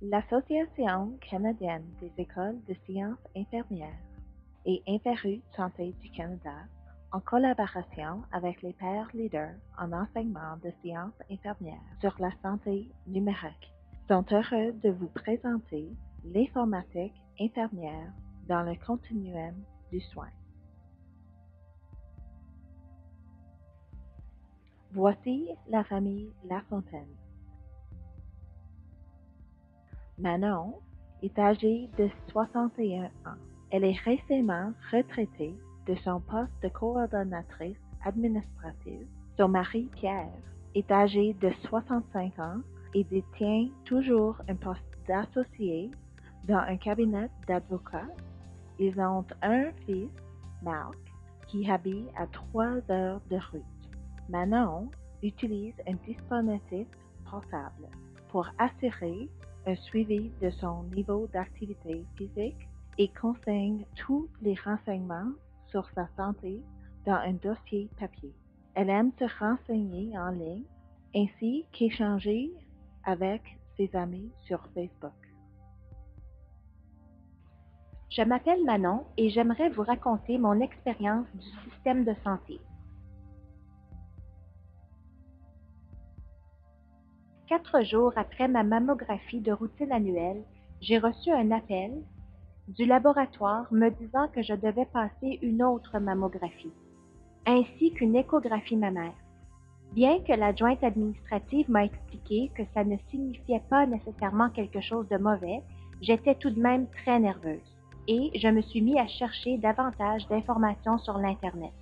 L'Association canadienne des écoles de sciences infirmières et Inferu Santé du Canada, en collaboration avec les pairs leaders en enseignement de sciences infirmières sur la santé numérique, sont heureux de vous présenter l'informatique infirmière dans le continuum du soin. Voici la famille Lafontaine. Manon est âgée de 61 ans. Elle est récemment retraitée de son poste de coordonnatrice administrative. Son mari, Pierre, est âgé de 65 ans et détient toujours un poste d'associé dans un cabinet d'avocats. Ils ont un fils, Marc, qui habite à 3 heures de route. Manon utilise un dispositif portable pour assurer un suivi de son niveau d'activité physique et consigne tous les renseignements sur sa santé dans un dossier papier. Elle aime se renseigner en ligne ainsi qu'échanger avec ses amis sur Facebook. Je m'appelle Manon et j'aimerais vous raconter mon expérience du système de santé. 4 jours après ma mammographie de routine annuelle, j'ai reçu un appel du laboratoire me disant que je devais passer une autre mammographie, ainsi qu'une échographie mammaire. Bien que l'adjointe administrative m'a expliqué que ça ne signifiait pas nécessairement quelque chose de mauvais, j'étais tout de même très nerveuse et je me suis mis à chercher davantage d'informations sur l'Internet.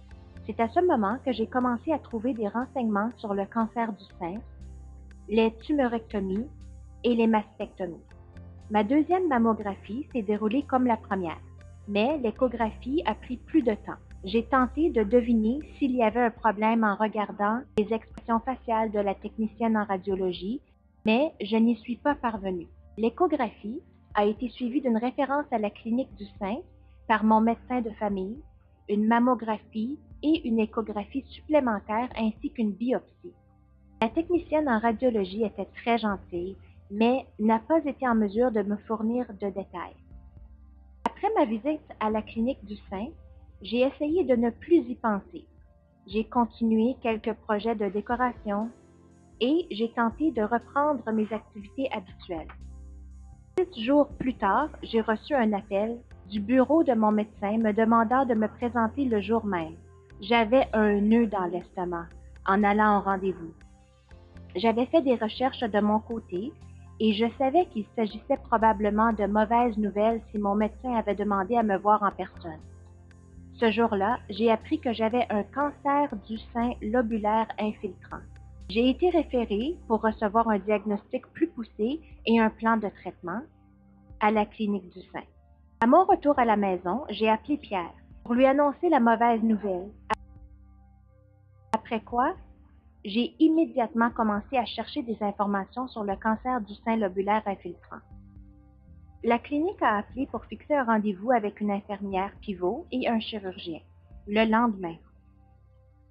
C'est à ce moment que j'ai commencé à trouver des renseignements sur le cancer du sein, les tumorectomies et les mastectomies. Ma deuxième mammographie s'est déroulée comme la première, mais l'échographie a pris plus de temps. J'ai tenté de deviner s'il y avait un problème en regardant les expressions faciales de la technicienne en radiologie, mais je n'y suis pas parvenue. L'échographie a été suivie d'une référence à la clinique du sein par mon médecin de famille, une mammographie et une échographie supplémentaire ainsi qu'une biopsie. La technicienne en radiologie était très gentille, mais n'a pas été en mesure de me fournir de détails. Après ma visite à la clinique du sein, j'ai essayé de ne plus y penser. J'ai continué quelques projets de décoration et j'ai tenté de reprendre mes activités habituelles. 6 jours plus tard, j'ai reçu un appel du bureau de mon médecin me demandant de me présenter le jour même. J'avais un nœud dans l'estomac en allant au rendez-vous. J'avais fait des recherches de mon côté et je savais qu'il s'agissait probablement de mauvaises nouvelles si mon médecin avait demandé à me voir en personne. Ce jour-là, j'ai appris que j'avais un cancer du sein lobulaire infiltrant. J'ai été référée pour recevoir un diagnostic plus poussé et un plan de traitement à la clinique du sein. À mon retour à la maison, j'ai appelé Pierre pour lui annoncer la mauvaise nouvelle. Après quoi, j'ai immédiatement commencé à chercher des informations sur le cancer du sein lobulaire infiltrant. La clinique a appelé pour fixer un rendez-vous avec une infirmière pivot et un chirurgien, le lendemain.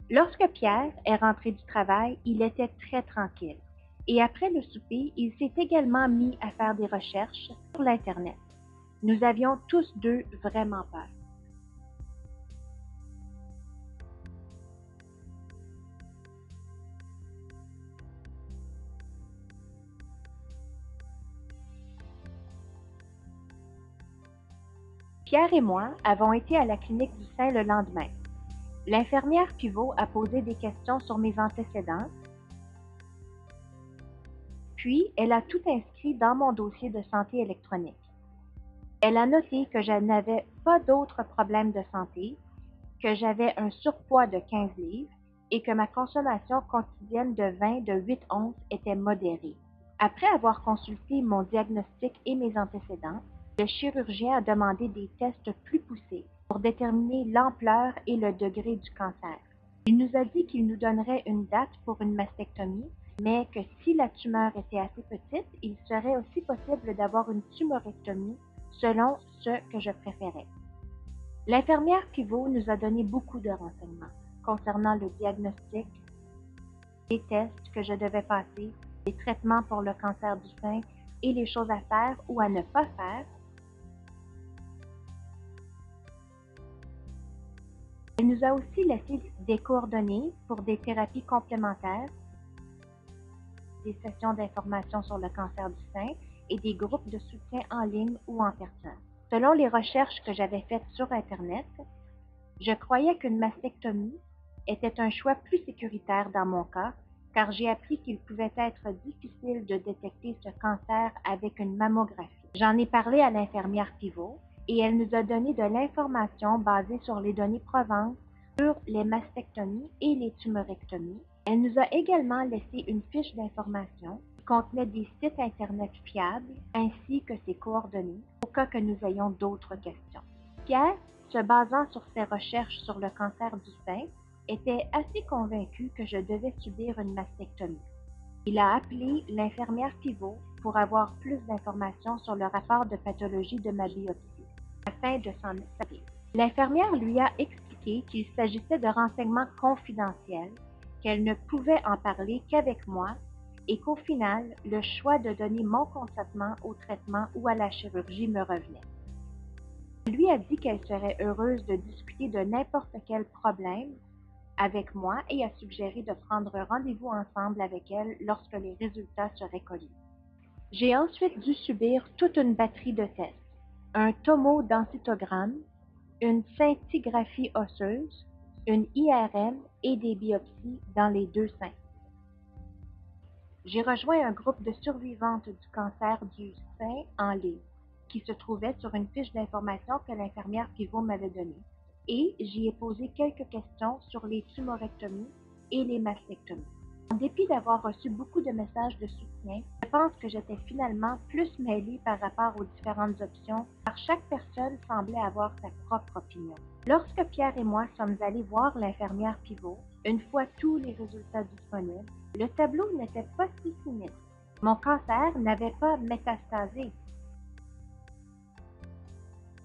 Lorsque Pierre est rentré du travail, il était très tranquille. Et après le souper, il s'est également mis à faire des recherches sur l'Internet. Nous avions tous deux vraiment peur. Pierre et moi avons été à la clinique du sein le lendemain. L'infirmière pivot a posé des questions sur mes antécédents, puis elle a tout inscrit dans mon dossier de santé électronique. Elle a noté que je n'avais pas d'autres problèmes de santé, que j'avais un surpoids de 15 livres et que ma consommation quotidienne de vin de 8 onces était modérée. Après avoir consulté mon diagnostic et mes antécédents, le chirurgien a demandé des tests plus poussés pour déterminer l'ampleur et le degré du cancer. Il nous a dit qu'il nous donnerait une date pour une mastectomie, mais que si la tumeur était assez petite, il serait aussi possible d'avoir une tumorectomie selon ce que je préférais. L'infirmière pivot nous a donné beaucoup de renseignements concernant le diagnostic, les tests que je devais passer, les traitements pour le cancer du sein et les choses à faire ou à ne pas faire. Elle nous a aussi laissé des coordonnées pour des thérapies complémentaires, des sessions d'information sur le cancer du sein et des groupes de soutien en ligne ou en personne. Selon les recherches que j'avais faites sur Internet, je croyais qu'une mastectomie était un choix plus sécuritaire dans mon cas, car j'ai appris qu'il pouvait être difficile de détecter ce cancer avec une mammographie. J'en ai parlé à l'infirmière pivot et elle nous a donné de l'information basée sur les données probantes sur les mastectomies et les tumorectomies. Elle nous a également laissé une fiche d'information qui contenait des sites Internet fiables ainsi que ses coordonnées au cas que nous ayons d'autres questions. Pierre, se basant sur ses recherches sur le cancer du sein, était assez convaincu que je devais subir une mastectomie. Il a appelé l'infirmière pivot pour avoir plus d'informations sur le rapport de pathologie de ma biopsie, afin de s'en assurer. L'infirmière lui a expliqué qu'il s'agissait de renseignements confidentiels, qu'elle ne pouvait en parler qu'avec moi et qu'au final, le choix de donner mon consentement au traitement ou à la chirurgie me revenait. Elle lui a dit qu'elle serait heureuse de discuter de n'importe quel problème avec moi et a suggéré de prendre rendez-vous ensemble avec elle lorsque les résultats seraient connus. J'ai ensuite dû subir toute une batterie de tests, un tomodensitogramme, une scintigraphie osseuse, une IRM et des biopsies dans les 2 seins. J'ai rejoint un groupe de survivantes du cancer du sein en ligne qui se trouvait sur une fiche d'information que l'infirmière pivot m'avait donnée et j'y ai posé quelques questions sur les tumorectomies et les mastectomies. En dépit d'avoir reçu beaucoup de messages de soutien, je pense que j'étais finalement plus mêlée par rapport aux différentes options, car chaque personne semblait avoir sa propre opinion. Lorsque Pierre et moi sommes allés voir l'infirmière pivot, une fois tous les résultats disponibles, le tableau n'était pas si sinistre. Mon cancer n'avait pas métastasé.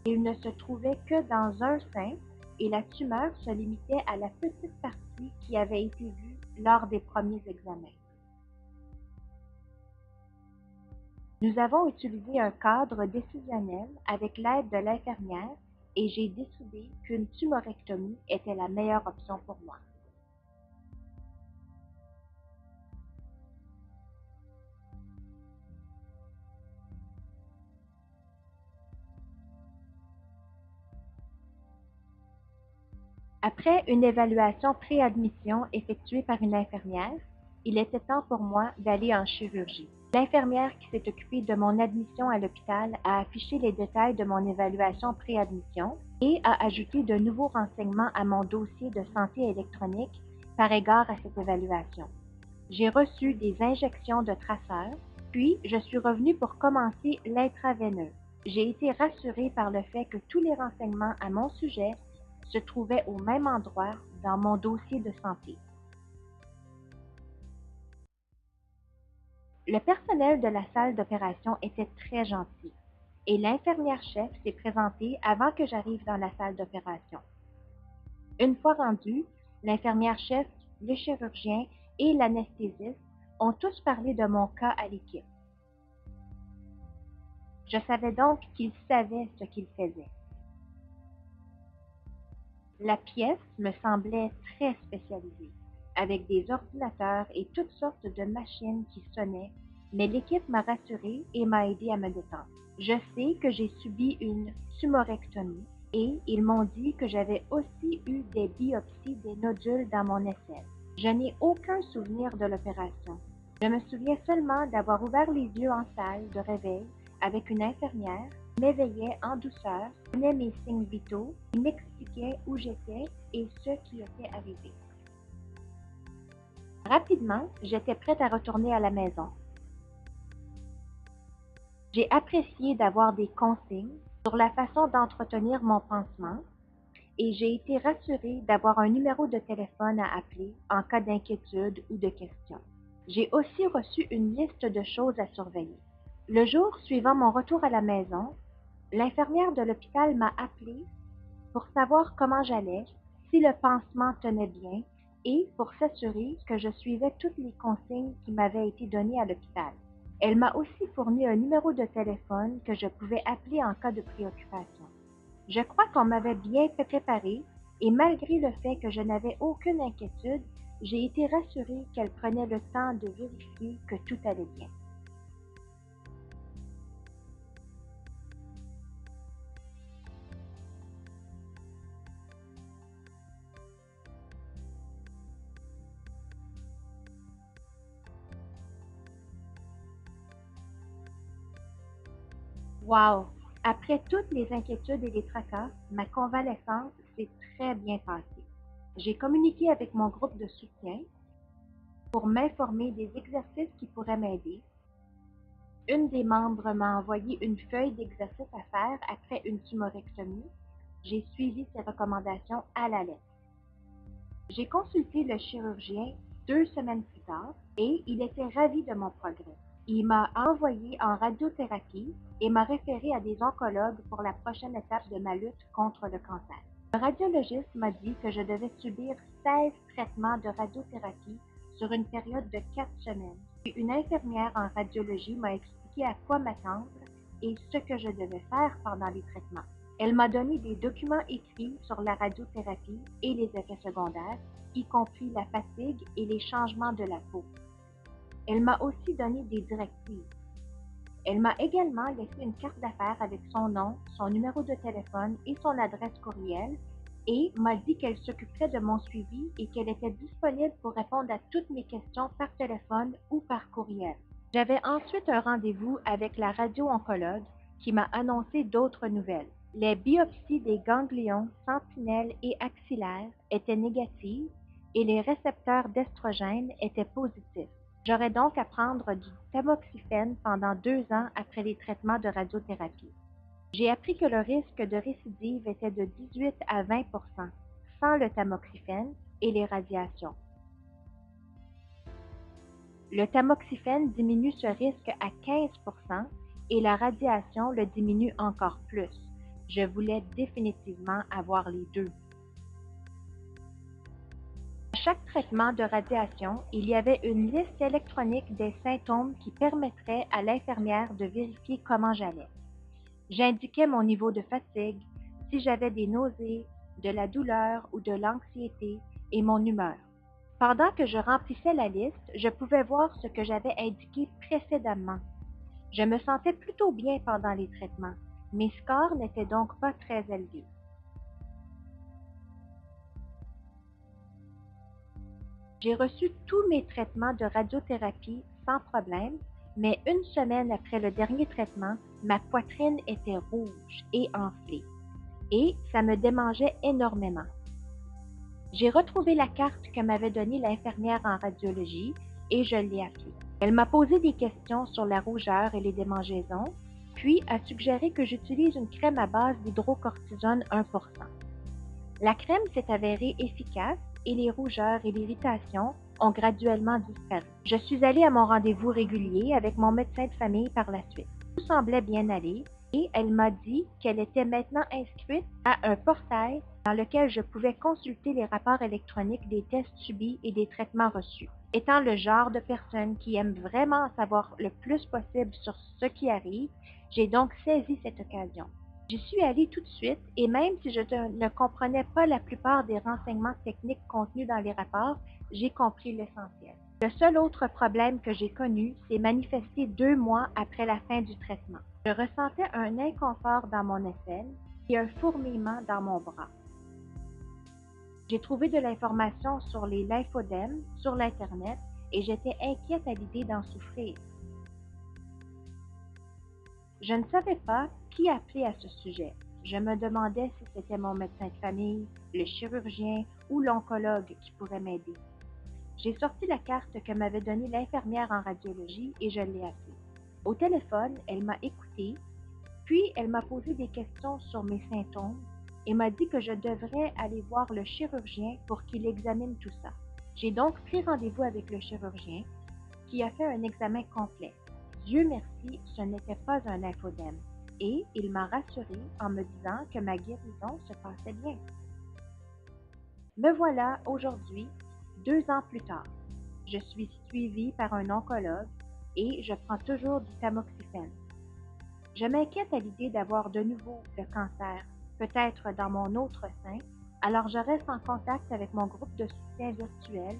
Il ne se trouvait que dans un sein et la tumeur se limitait à la petite partie qui avait été vue lors des premiers examens. Nous avons utilisé un cadre décisionnel avec l'aide de l'infirmière et j'ai décidé qu'une tumorectomie était la meilleure option pour moi. Après une évaluation pré-admission effectuée par une infirmière, il était temps pour moi d'aller en chirurgie. L'infirmière qui s'est occupée de mon admission à l'hôpital a affiché les détails de mon évaluation pré-admission et a ajouté de nouveaux renseignements à mon dossier de santé électronique par égard à cette évaluation. J'ai reçu des injections de traceurs, puis je suis revenue pour commencer l'intraveineux. J'ai été rassurée par le fait que tous les renseignements à mon sujet se trouvait au même endroit dans mon dossier de santé. Le personnel de la salle d'opération était très gentil et l'infirmière-chef s'est présentée avant que j'arrive dans la salle d'opération. Une fois rendue, l'infirmière-chef, le chirurgien et l'anesthésiste ont tous parlé de mon cas à l'équipe. Je savais donc qu'ils savaient ce qu'ils faisaient. La pièce me semblait très spécialisée, avec des ordinateurs et toutes sortes de machines qui sonnaient, mais l'équipe m'a rassurée et m'a aidé à me détendre. Je sais que j'ai subi une tumorectomie et ils m'ont dit que j'avais aussi eu des biopsies des nodules dans mon aisselle. Je n'ai aucun souvenir de l'opération. Je me souviens seulement d'avoir ouvert les yeux en salle de réveil avec une infirmière, m'éveillait en douceur, donnait mes signes vitaux, et m'expliquait où j'étais et ce qui était arrivé. Rapidement, j'étais prête à retourner à la maison. J'ai apprécié d'avoir des consignes sur la façon d'entretenir mon pansement et j'ai été rassurée d'avoir un numéro de téléphone à appeler en cas d'inquiétude ou de questions. J'ai aussi reçu une liste de choses à surveiller. Le jour suivant mon retour à la maison, l'infirmière de l'hôpital m'a appelée pour savoir comment j'allais, si le pansement tenait bien et pour s'assurer que je suivais toutes les consignes qui m'avaient été données à l'hôpital. Elle m'a aussi fourni un numéro de téléphone que je pouvais appeler en cas de préoccupation. Je crois qu'on m'avait bien fait préparer et malgré le fait que je n'avais aucune inquiétude, j'ai été rassurée qu'elle prenait le temps de vérifier que tout allait bien. Wow! Après toutes les inquiétudes et les tracas, ma convalescence s'est très bien passée. J'ai communiqué avec mon groupe de soutien pour m'informer des exercices qui pourraient m'aider. Une des membres m'a envoyé une feuille d'exercice à faire après une tumorectomie. J'ai suivi ses recommandations à la lettre. J'ai consulté le chirurgien 2 semaines plus tard et il était ravi de mon progrès. Il m'a envoyé en radiothérapie et m'a référé à des oncologues pour la prochaine étape de ma lutte contre le cancer. Le radiologiste m'a dit que je devais subir 16 traitements de radiothérapie sur une période de 4 semaines. Et une infirmière en radiologie m'a expliqué à quoi m'attendre et ce que je devais faire pendant les traitements. Elle m'a donné des documents écrits sur la radiothérapie et les effets secondaires, y compris la fatigue et les changements de la peau. Elle m'a aussi donné des directives. Elle m'a également laissé une carte d'affaires avec son nom, son numéro de téléphone et son adresse courriel et m'a dit qu'elle s'occuperait de mon suivi et qu'elle était disponible pour répondre à toutes mes questions par téléphone ou par courriel. J'avais ensuite un rendez-vous avec la radio-oncologue qui m'a annoncé d'autres nouvelles. Les biopsies des ganglions sentinelles et axillaires étaient négatives et les récepteurs d'estrogène étaient positifs. J'aurais donc à prendre du tamoxifène pendant 2 ans après les traitements de radiothérapie. J'ai appris que le risque de récidive était de 18 à 20 sans le tamoxifène et les radiations. Le tamoxifène diminue ce risque à 15 et la radiation le diminue encore plus. Je voulais définitivement avoir les deux. À chaque traitement de radiation, il y avait une liste électronique des symptômes qui permettrait à l'infirmière de vérifier comment j'allais. J'indiquais mon niveau de fatigue, si j'avais des nausées, de la douleur ou de l'anxiété et mon humeur. Pendant que je remplissais la liste, je pouvais voir ce que j'avais indiqué précédemment. Je me sentais plutôt bien pendant les traitements. Mes scores n'étaient donc pas très élevés. J'ai reçu tous mes traitements de radiothérapie sans problème, mais 1 semaine après le dernier traitement, ma poitrine était rouge et enflée, et ça me démangeait énormément. J'ai retrouvé la carte que m'avait donnée l'infirmière en radiologie et je l'ai appelée. Elle m'a posé des questions sur la rougeur et les démangeaisons, puis a suggéré que j'utilise une crème à base d'hydrocortisone 1%. La crème s'est avérée efficace et les rougeurs et l'irritation ont graduellement disparu. Je suis allée à mon rendez-vous régulier avec mon médecin de famille par la suite. Tout semblait bien aller et elle m'a dit qu'elle était maintenant inscrite à un portail dans lequel je pouvais consulter les rapports électroniques des tests subis et des traitements reçus. Étant le genre de personne qui aime vraiment en savoir le plus possible sur ce qui arrive, j'ai donc saisi cette occasion. J'y suis allée tout de suite et même si je ne comprenais pas la plupart des renseignements techniques contenus dans les rapports, j'ai compris l'essentiel. Le seul autre problème que j'ai connu s'est manifesté 2 mois après la fin du traitement. Je ressentais un inconfort dans mon aisselle et un fourmillement dans mon bras. J'ai trouvé de l'information sur les lymphodèmes sur l'Internet et j'étais inquiète à l'idée d'en souffrir. Je ne savais pas qui appeler à ce sujet. Je me demandais si c'était mon médecin de famille, le chirurgien ou l'oncologue qui pourrait m'aider. J'ai sorti la carte que m'avait donnée l'infirmière en radiologie et je l'ai appelée. Au téléphone, elle m'a écoutée, puis elle m'a posé des questions sur mes symptômes et m'a dit que je devrais aller voir le chirurgien pour qu'il examine tout ça. J'ai donc pris rendez-vous avec le chirurgien qui a fait un examen complet. Dieu merci, ce n'était pas un lymphodème et il m'a rassurée en me disant que ma guérison se passait bien. Me voilà aujourd'hui, 2 ans plus tard. Je suis suivie par un oncologue et je prends toujours du tamoxifène. Je m'inquiète à l'idée d'avoir de nouveau le cancer, peut-être dans mon autre sein, alors je reste en contact avec mon groupe de soutien virtuel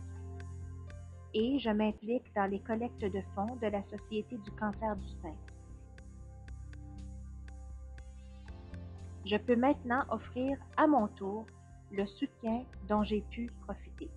et je m'implique dans les collectes de fonds de la Société du cancer du sein. Je peux maintenant offrir à mon tour le soutien dont j'ai pu profiter.